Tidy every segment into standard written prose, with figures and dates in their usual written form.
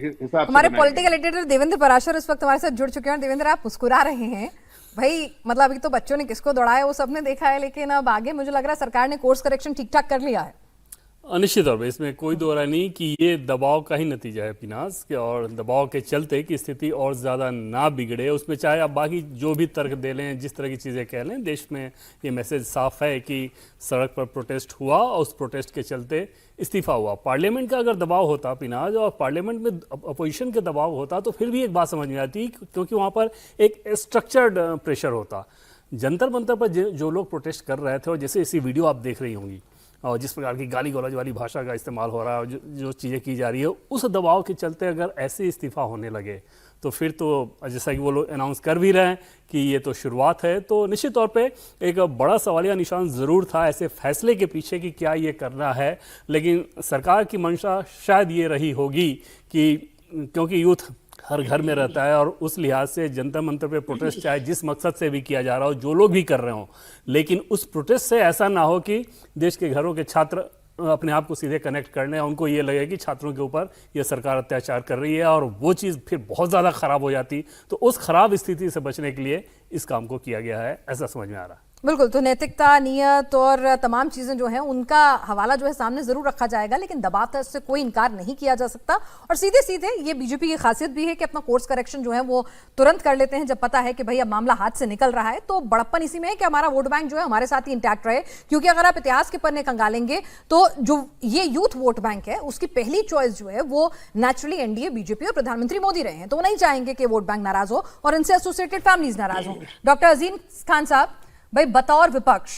हिसाब से हमारे बनाई पॉलिटिकल एडिटर देवेंद्र पराशर इस वक्त हमारे साथ जुड़ चुके हैं। देवेंद्र, आप मुस्कुरा रहे हैं भाई, मतलब अभी तो बच्चों ने किसको दौड़ाया वो सबने देखा है, लेकिन अब आगे मुझे लग रहा है सरकार ने कोर्स करेक्शन ठीक ठाक कर लिया है। निश्चित तौर पर इसमें कोई दो राय नहीं कि ये दबाव का ही नतीजा है पिनास के, और दबाव के चलते कि स्थिति और ज़्यादा ना बिगड़े उसमें, चाहे आप बाकी जो भी तर्क दे लें, जिस तरह की चीज़ें कह लें, देश में ये मैसेज साफ है कि सड़क पर प्रोटेस्ट हुआ और उस प्रोटेस्ट के चलते इस्तीफा हुआ। पार्लियामेंट का अगर दबाव होता पिनाज, और पार्लियामेंट में अपोजिशन का दबाव होता, तो फिर भी एक बात समझ में आती, क्योंकि वहाँ पर एक स्ट्रक्चर्ड प्रेशर होता। जंतर मंतर पर जो लोग प्रोटेस्ट कर रहे थे, और जैसे इसी वीडियो आप देख रही होंगी, और जिस प्रकार की गाली गलौज वाली भाषा का इस्तेमाल हो रहा है और जो चीज़ें की जा रही है, उस दबाव के चलते अगर ऐसे इस्तीफा होने लगे तो फिर तो जैसा कि वो लोग अनाउंस कर भी रहे हैं कि ये तो शुरुआत है, तो निश्चित तौर पे एक बड़ा सवालिया निशान ज़रूर था ऐसे फैसले के पीछे कि क्या ये करना है। लेकिन सरकार की मंशा शायद ये रही होगी कि क्योंकि यूथ हर घर में रहता है, और उस लिहाज से जंतर मंतर पे प्रोटेस्ट चाहे जिस मकसद से भी किया जा रहा हो, जो लोग भी कर रहे हो, लेकिन उस प्रोटेस्ट से ऐसा ना हो कि देश के घरों के छात्र अपने आप को सीधे कनेक्ट करने, उनको ये लगे कि छात्रों के ऊपर ये सरकार अत्याचार कर रही है, और वो चीज़ फिर बहुत ज़्यादा ख़राब हो जाती। तो उस खराब स्थिति से बचने के लिए इस काम को किया गया है, ऐसा समझ में आ रहा है। बिल्कुल, तो नैतिकता, नियत और तमाम चीजें जो हैं उनका हवाला जो है सामने जरूर रखा जाएगा, लेकिन दबाव था इससे कोई इनकार नहीं किया जा सकता। और सीधे सीधे ये बीजेपी की खासियत भी है कि अपना कोर्स करेक्शन जो है वो तुरंत कर लेते हैं जब पता है कि भाई अब मामला हाथ से निकल रहा है। तो बड़प्पन इसी में है कि हमारा वोट बैंक जो है हमारे साथ ही इंटैक्ट रहे, क्योंकि अगर आप इतिहास के पन्ने खंगालेंगे तो जो ये यूथ वोट बैंक है उसकी पहली चॉइस जो है वो नेचुरली एनडीए, बीजेपी और प्रधानमंत्री मोदी रहे हैं। तो वो नहीं चाहेंगे कि वोट बैंक नाराज हो और इनसे एसोसिएटेड फैमिलीज नाराज हो। डॉक्टर अजीम खान साहब, भाई बतौर विपक्ष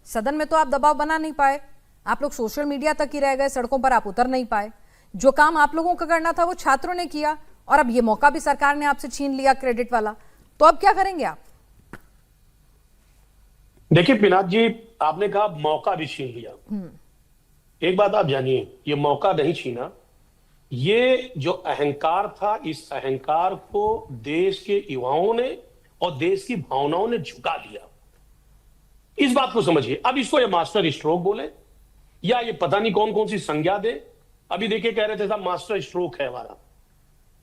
सदन में तो आप दबाव बना नहीं पाए, आप लोग सोशल मीडिया तक ही रह गए, सड़कों पर आप उतर नहीं पाए। जो काम आप लोगों का करना था वो छात्रों ने किया, और अब ये मौका भी सरकार ने आपसे छीन लिया क्रेडिट वाला, तो अब क्या करेंगे आप? देखिए पिनाक जी, आपने कहा मौका भी छीन लिया। एक बात आप जानिए, ये मौका नहीं छीना, ये जो अहंकार था, इस अहंकार को देश के युवाओं ने और देश की भावनाओं ने झुका दिया। इस बात को समझिए। अब इसको ये मास्टर स्ट्रोक बोले या ये पता नहीं कौन कौन सी संज्ञा दे। अभी देखिए कह रहे थे साहब मास्टर स्ट्रोक है हमारा,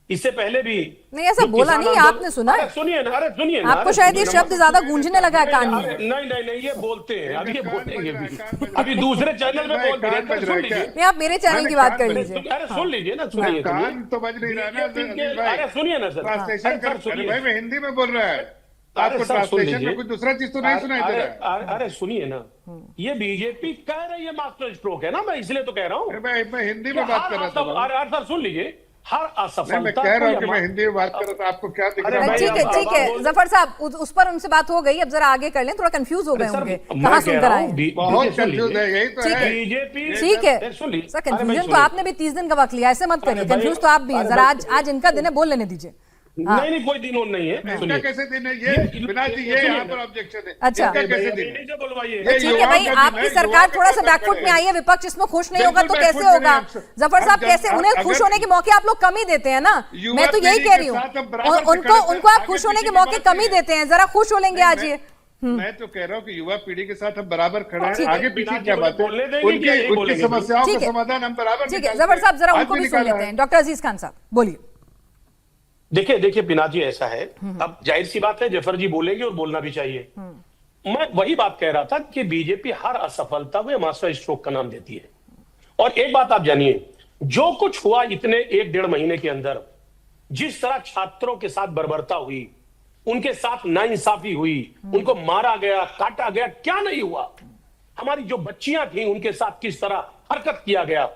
इससे पहले भी नहीं ऐसा बोला नहीं, आपने सुना है? सुनिए ना, अरे सुनिए ना, आपको शायद ये शब्द ज्यादा गूंजने लगा है कान में। नहीं ये बोलते हैं, अभी ये बोलेंगे भी, अभी दूसरे चैनल में बोल रहे हैं, सुन लीजिए। नहीं, आप मेरे चैनल की बात कर लीजिए। अरे सुन लीजिए ना, सुनिए, कान तो बज नहीं रहा ना। अरे सुनिए ना सर, ट्रांसलेशन कर, भाई मैं हिंदी में बोल रहा है, आपको सर, ट्रांसलेशन में कुछ दूसरा चीज तो नहीं सुनाई दे रहा है। अरे सुनिए ना, ये बीजेपी कह रही है मास्टर स्ट्रोक है ना, मैं इसलिए तो कह रहा हूँ। मैं हिंदी में बात कर रहा था। अरे सर सुन लीजिए, हर असफलता, मैं कह रहा हूँ कि मैं हिंदी में बात कर रहा था, आपको क्या दिख रहा है? ठीक है जफर साहब, उस पर उनसे बात हो गई, अब जरा आगे कर लें, थोड़ा कंफ्यूज हो गए होंगे, कहाँ सुनकर आए? बहुत कंफ्यूज है, यही तो है बीजेपी। ठीक है सर, कंफ्यूजन तो आपने भी 30 दिन का वक्त लिया, ऐसे मत करिए, कंफ्यूज तो आप भी हैं। जरा आज इनका दिन है, बोल लेने दीजिए। नहीं कोई दिन नहीं है। इसका कैसे दिन है ये बिना जी, ये यहाँ पर ऑब्जेक्शन है। अच्छा कैसे दिन है? ठीक है भाई, आपकी सरकार थोड़ा सा बैकफुट में आई है, विपक्ष इसमें खुश नहीं होगा तो कैसे होगा? जफर साहब, कैसे उन्हें खुश होने के मौके आप लोग कम ही देते हैं ना? मैं तो यही कह रही हूँ, उनको आप खुश होने के मौके कम ही देते हैं, जरा खुश हो लेंगे आज ये। मैं तो कह रहा हूँ कि युवा पीढ़ी के साथ हम बराबर खड़े हैं, आगे पीछे क्या बात है, उनकी समस्याओं का समाधान हम बराबर। ठीक है जफर साहब, जरा उनको भी सुन लेते हैं। डॉक्टर अजीज खान साहब बोलिए। देखिए पिनाक जी, ऐसा है, अब जाहिर सी बात है जफर जी बोलेंगे और बोलना भी चाहिए। मैं वही बात कह रहा था कि बीजेपी हर असफलता को मास्टर स्ट्रोक का नाम देती है। और एक बात आप जानिए, जो कुछ हुआ इतने 1-1.5 महीने के अंदर, जिस तरह छात्रों के साथ बर्बरता हुई, उनके साथ नाइंसाफी हुई, उनको मारा गया, काटा गया, क्या नहीं हुआ, हमारी जो बच्चियां थी उनके साथ किस तरह हरकत किया गया।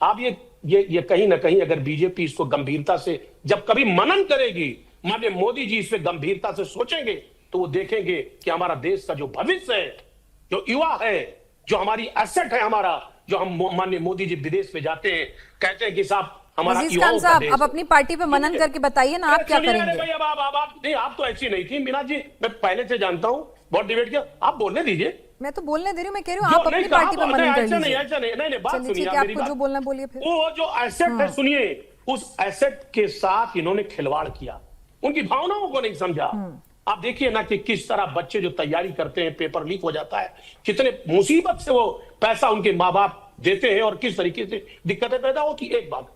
आप ये कहीं ना कहीं अगर बीजेपी इसको गंभीरता से जब कभी मनन करेगी, माननीय मोदी जी इस पे गंभीरता से सोचेंगे, तो वो देखेंगे कि हमारा देश का जो भविष्य है, जो युवा है, जो हमारी एसेट है, हमारा जो हम माननीय मोदी जी विदेश में जाते हैं, कहते हैं कि साहब हमारा युवाओं का देश। अब अपनी पार्टी पे मनन करके बताइए ना, आप क्या करेंगे? भाई अब आप नहीं, आप तो ऐसी नहीं थी मीना जी, मैं पहले से जानता हूँ, बहुत डिबेट किया, आप बोलने दीजिए। मैं तो बोलने दे रही हूँ, मैं कह रही हूँ आप अपनी पार्टी पे मनन कर लीजिए। नहीं, बात सुनिए, आपको जो बोलना बोलिए। फिर वो जो एसेट है, सुनिए, उस एसेट के साथ इन्होंने खिलवाड़ किया, उनकी भावनाओं को नहीं समझा। आप देखिए ना कि किस तरह बच्चे जो तैयारी करते हैं, पेपर लीक हो जाता है, कितने मुसीबत से वो पैसा उनके माँ बाप देते हैं और किस तरीके से दिक्कतें पैदा होती है। एक बात